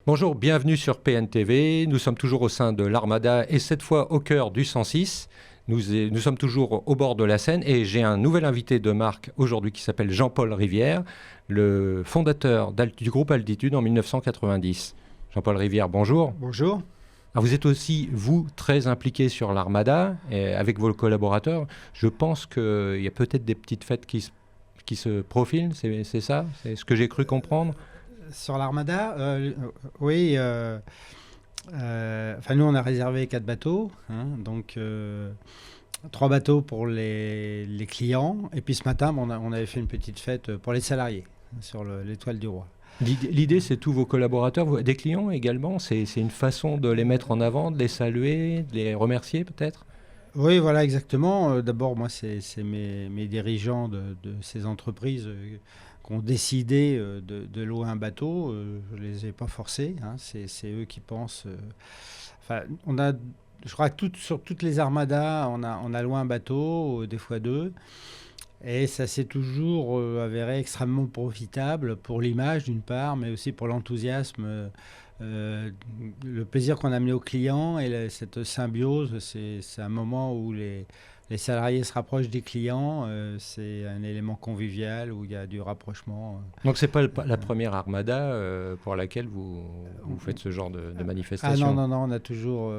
Bonjour, bienvenue sur PNTV. Nous sommes toujours au sein de l'Armada et cette fois au cœur du 106. Nous sommes toujours au bord de la Seine et j'ai un nouvel invité de marque aujourd'hui qui s'appelle Jean-Paul Rivière, le fondateur du groupe Altitude en 1990. Jean-Paul Rivière, bonjour. Bonjour. Alors vous êtes aussi, vous, très impliqué sur l'Armada avec vos collaborateurs. Je pense qu'il y a peut-être des petites fêtes qui se profilent, c'est ça? C'est ce que j'ai cru comprendre? Sur l'Armada, oui. Nous, on a réservé 4 bateaux. Donc, 3 bateaux pour les clients. Et puis ce matin, on avait fait une petite fête pour les salariés sur l'Étoile du Roi. L'idée, c'est tous vos collaborateurs, des clients également. C'est une façon de les mettre en avant, de les saluer, de les remercier peut-être? Oui, voilà, exactement. D'abord, moi, c'est mes dirigeants de ces entreprises qui ont décidé de louer un bateau. Je ne les ai pas forcés. C'est eux qui pensent. Je crois que sur toutes les armadas, on a loué un bateau, des fois 2. Et ça s'est toujours avéré extrêmement profitable pour l'image d'une part, mais aussi pour l'enthousiasme, le plaisir qu'on a amené aux clients et cette symbiose. C'est un moment où les salariés se rapprochent des clients. C'est un élément convivial où il y a du rapprochement. Donc c'est pas la première armada pour laquelle vous faites ce genre de manifestation? Ah non, on a toujours...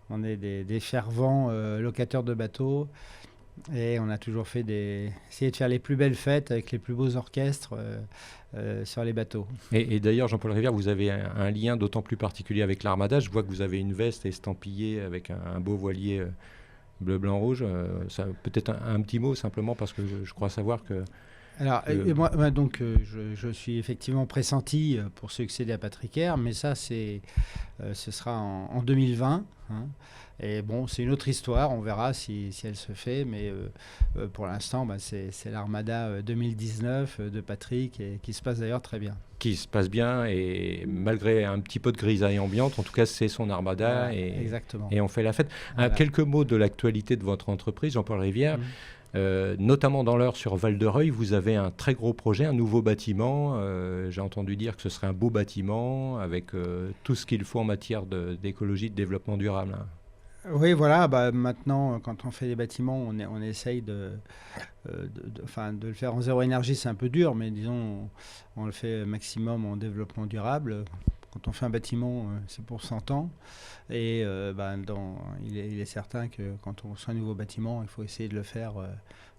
on est des fervents locataires de bateaux. Et on a toujours essayé de faire les plus belles fêtes avec les plus beaux orchestres sur les bateaux. Et d'ailleurs, Jean-Paul Rivière, vous avez un lien d'autant plus particulier avec l'Armada. Je vois que vous avez une veste estampillée avec un beau voilier bleu, blanc, rouge. Peut-être un petit mot simplement parce que je crois savoir que... Alors, je suis effectivement pressenti pour succéder à Patrick Air, mais ça, ce sera en 2020. Et bon, c'est une autre histoire, on verra si elle se fait, mais pour l'instant, c'est l'Armada 2019 de Patrick et qui se passe d'ailleurs très bien. Qui se passe bien et malgré un petit peu de grisaille ambiante, en tout cas, c'est son Armada. Voilà, exactement. Et on fait la fête. Voilà. Quelques mots de l'actualité de votre entreprise, Jean-Paul Rivière. Notamment dans l'heure sur Val-de-Reuil, vous avez un très gros projet, un nouveau bâtiment. J'ai entendu dire que ce serait un beau bâtiment avec tout ce qu'il faut en matière d'écologie, de développement durable. Oui, voilà. Maintenant, quand on fait des bâtiments, on essaye de le faire en zéro énergie. C'est un peu dur, mais disons, on le fait maximum en développement durable. Quand on fait un bâtiment, c'est pour 100 ans. Et il est certain que quand on fait un nouveau bâtiment, il faut essayer de le faire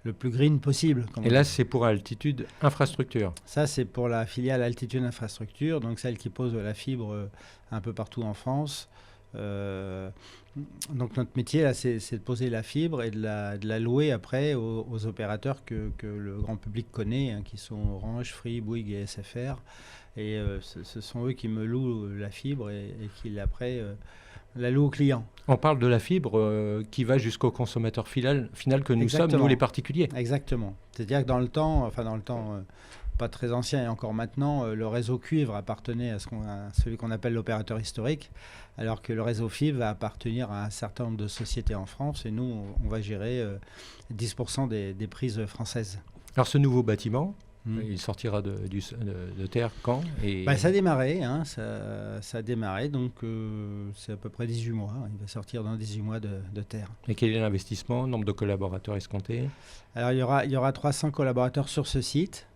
le plus green possible. Et là, c'est pour Altitude Infrastructure. Ça, c'est pour la filiale Altitude Infrastructure, donc celle qui pose la fibre un peu partout en France. Donc notre métier, là, c'est de poser la fibre et de la louer après aux opérateurs que le grand public connaît, qui sont Orange, Free, Bouygues et SFR. Et ce sont eux qui me louent la fibre et qui, après, la louent aux clients. On parle de la fibre qui va jusqu'au consommateur final que nous Exactement. sommes, nous les particuliers. Exactement. C'est-à-dire que dans le temps pas très ancien et encore maintenant, le réseau cuivre appartenait à celui qu'on appelle l'opérateur historique, alors que le réseau fibre va appartenir à un certain nombre de sociétés en France et nous, on va gérer 10% des prises françaises. Alors ce nouveau bâtiment, il sortira de terre quand Ça a démarré, ça a démarré, donc c'est à peu près 18 mois. Il va sortir dans 18 mois de terre. Et quel est l'investissement, nombre de collaborateurs escomptés? Alors il y aura 300 collaborateurs sur ce site.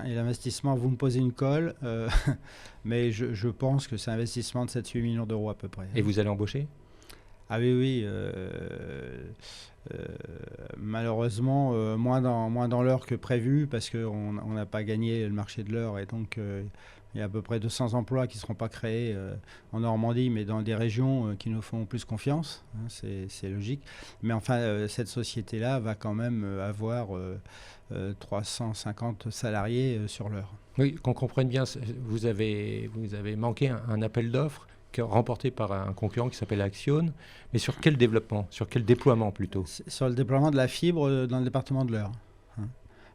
Et l'investissement, vous me posez une colle, mais je pense que c'est un investissement de 7-8 millions d'euros à peu près. Et vous allez embaucher? Ah oui. Malheureusement, moins dans l'heure que prévu, parce qu'on n'a pas gagné le marché de l'heure, et donc il y a à peu près 200 emplois qui ne seront pas créés en Normandie, mais dans des régions qui nous font plus confiance. C'est logique. Mais enfin, cette société-là va quand même avoir 350 salariés sur l'heure. Oui, qu'on comprenne bien, vous avez manqué un appel d'offres remporté par un concurrent qui s'appelle Axione, mais sur quel développement, sur quel déploiement plutôt? Sur le déploiement de la fibre dans le département de l'Eure.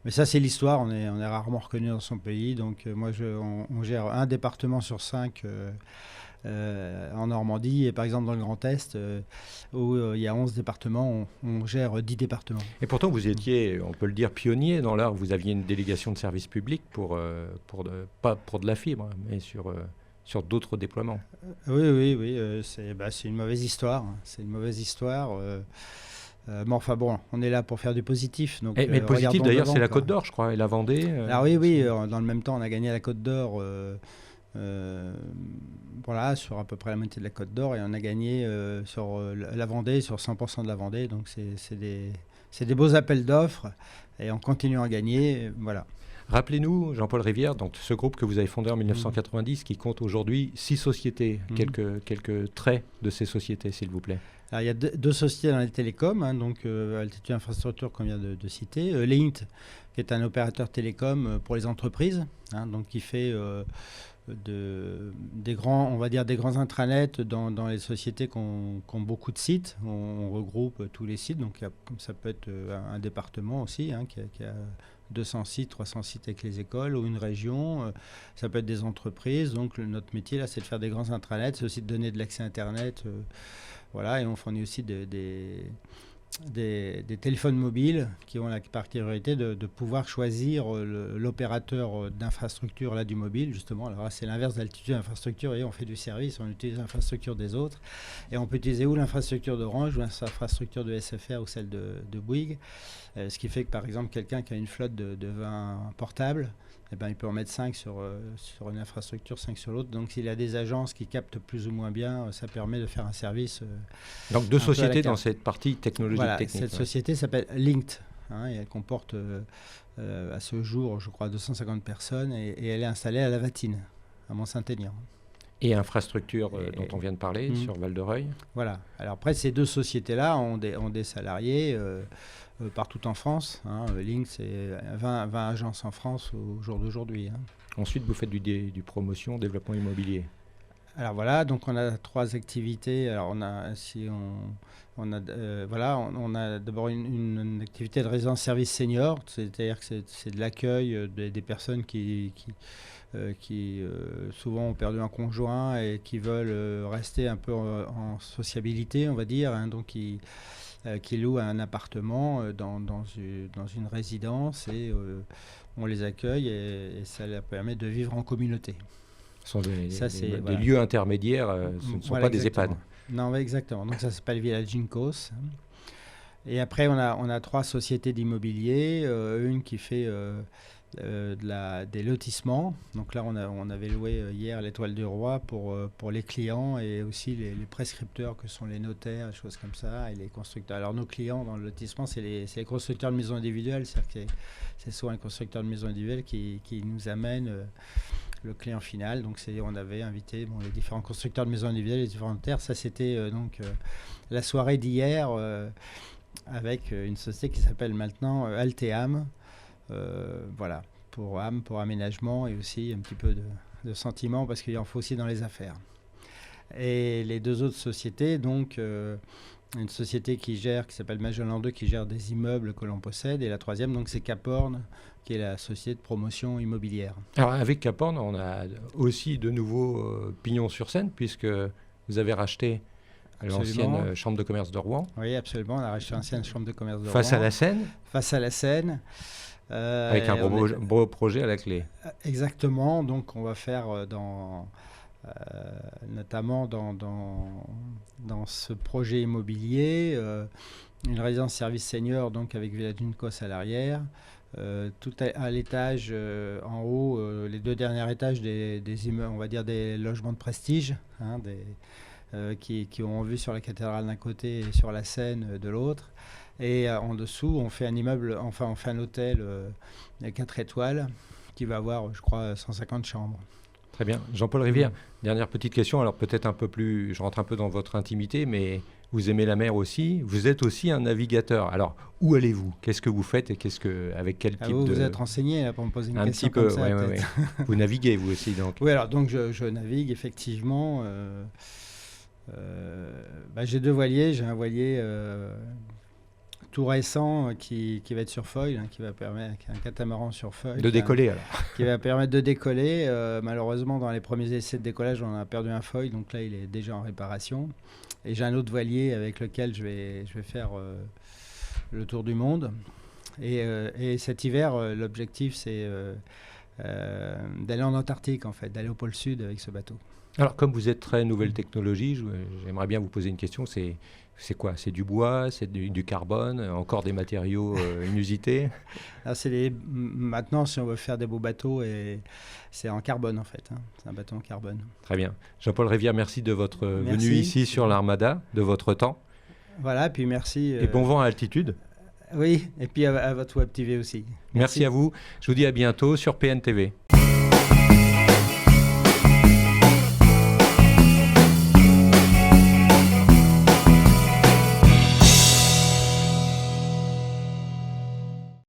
Mais ça, c'est l'histoire, on est rarement reconnu dans son pays, donc on gère un département sur 5 en Normandie, et par exemple dans le Grand Est, où il y a 11 départements, on gère 10 départements. Et pourtant, vous étiez, on peut le dire, pionnier dans l'art. Vous aviez une délégation de service public pas pour de la fibre, mais sur sur d'autres déploiements. Oui, c'est une mauvaise histoire. C'est une mauvaise histoire. Mais enfin bon, on est là pour faire du positif. Donc, Mais le positif d'ailleurs, c'est la Côte d'Or, je crois, et la Vendée. Alors oui, dans le même temps, on a gagné la Côte d'Or. Voilà, sur à peu près la moitié de la Côte d'Or, et on a gagné sur la Vendée, sur 100% de la Vendée. Donc c'est des beaux appels d'offres, et on continue à gagner. Voilà. Rappelez-nous, Jean-Paul Rivière, donc ce groupe que vous avez fondé en 1990, qui compte aujourd'hui 6 sociétés. Quelques traits de ces sociétés, s'il vous plaît. Alors, il y a deux sociétés dans les télécoms, donc Altitude Infrastructure qu'on vient de citer. Linked, qui est un opérateur télécom pour les entreprises, donc qui fait des grands intranets dans les sociétés qui ont beaucoup de sites. On regroupe tous les sites, donc ça peut être un département aussi qui a 200 sites, 300 sites avec les écoles, ou une région. Ça peut être des entreprises. Donc notre métier là, c'est de faire des grands intranets, c'est aussi de donner de l'accès Internet. Voilà, et on fournit aussi des téléphones mobiles qui ont la particularité de pouvoir choisir l'opérateur d'infrastructure là, du mobile, justement. Alors là, c'est l'inverse d'Altitude Infrastructure, et on fait du service, on utilise l'infrastructure des autres. Et on peut utiliser ou l'infrastructure d'Orange, ou l'infrastructure de SFR, ou celle de Bouygues. Ce qui fait que, par exemple, quelqu'un qui a une flotte de 20 portables, il peut en mettre 5 sur une infrastructure, 5 sur l'autre. Donc s'il a des agences qui captent plus ou moins bien, ça permet de faire un service. Donc 2 sociétés dans cette partie technologique technique. Cette société s'appelle Linked, et elle comporte à ce jour, je crois, 250 personnes, et elle est installée à La Vatine, à Mont-Saint-Aignan. Et infrastructure dont on vient de parler, sur Val-de-Reuil. Voilà. Alors après, ces 2 sociétés-là ont des salariés partout en France. Link, c'est 20 agences en France au jour d'aujourd'hui. Ensuite, vous faites du promotion, développement immobilier. Alors voilà, donc on a 3 activités. Alors on a d'abord une activité de résidence service senior, c'est-à-dire que c'est de l'accueil des personnes qui souvent ont perdu un conjoint et qui veulent rester un peu en sociabilité, on va dire, donc qui louent un appartement dans une résidence, et on les accueille, et ça leur permet de vivre en communauté. Ce sont des lieux intermédiaires, ce ne sont pas des EHPAD. Non, exactement. Donc ça s'appelle Village Incos. Et après, on a 3 sociétés d'immobilier, une qui fait des lotissements. Donc là, on avait loué hier l'Étoile du Roi pour les clients, et aussi les prescripteurs que sont les notaires, des choses comme ça, et les constructeurs. Alors nos clients dans le lotissement, c'est les constructeurs de maisons individuelles. C'est-à-dire que c'est souvent les constructeurs de maisons individuelles qui nous amènent le client final. Donc on avait invité les différents constructeurs de maisons individuelles, les différentes terres. Ça, c'était la soirée d'hier avec une société qui s'appelle maintenant Alteam. Voilà, pour âme, pour aménagement, et aussi un petit peu de sentiment, parce qu'il en faut aussi dans les affaires. Et les 2 autres sociétés, donc une société qui s'appelle Magellan 2, qui gère des immeubles que l'on possède, et la 3e, donc c'est Caporn, qui est la société de promotion immobilière. Alors avec Caporn, on a aussi de nouveaux pignons sur scène, puisque vous avez racheté l'ancienne chambre de commerce de Rouen. Oui, absolument, on a racheté l'ancienne chambre de commerce de Rouen. Face à la Seine. Face à la Seine. Avec un beau projet à la clé. Exactement, donc on va faire notamment dans ce projet immobilier une résidence service senior, donc avec Village Incos à l'arrière, tout à l'étage, en haut, les 2 derniers étages des immeubles, on va dire des logements de prestige, qui ont vue sur la cathédrale d'un côté et sur la Seine de l'autre. Et en dessous, on fait un hôtel à 4 étoiles qui va avoir, je crois, 150 chambres. Très bien. Jean-Paul Rivière, dernière petite question. Alors peut-être un peu plus, je rentre un peu dans votre intimité, mais vous aimez la mer aussi. Vous êtes aussi un navigateur. Alors où allez-vous? Qu'est-ce que vous faites, et avec quel type vous êtes renseigné là, pour me poser une question comme ça. Ouais. Vous naviguez vous aussi donc? Oui, alors donc je navigue effectivement. J'ai 2 voiliers. J'ai un voilier tout récent qui va être sur feuille, qui va permettre, un catamaran sur feuille. De décoller alors. Qui va permettre de décoller. Malheureusement, dans les premiers essais de décollage, on a perdu un feuille, donc là il est déjà en réparation. Et j'ai un autre voilier avec lequel je vais faire le tour du monde. Et cet hiver, l'objectif c'est d'aller en Antarctique, en fait, d'aller au pôle Sud avec ce bateau. Alors, comme vous êtes très nouvelle technologie, j'aimerais bien vous poser une question. C'est quoi? C'est du bois, c'est du carbone, encore des matériaux inusités? Alors, maintenant, si on veut faire des beaux bateaux, c'est en carbone, en fait. Hein. C'est un bateau en carbone. Très bien. Jean-Paul Rivière, merci de votre Merci. venue ici sur l'Armada, de votre temps. Voilà, puis merci. Et bon vent à altitude. Oui, et puis à votre Web TV aussi. Merci à vous. Je vous dis à bientôt sur PNTV.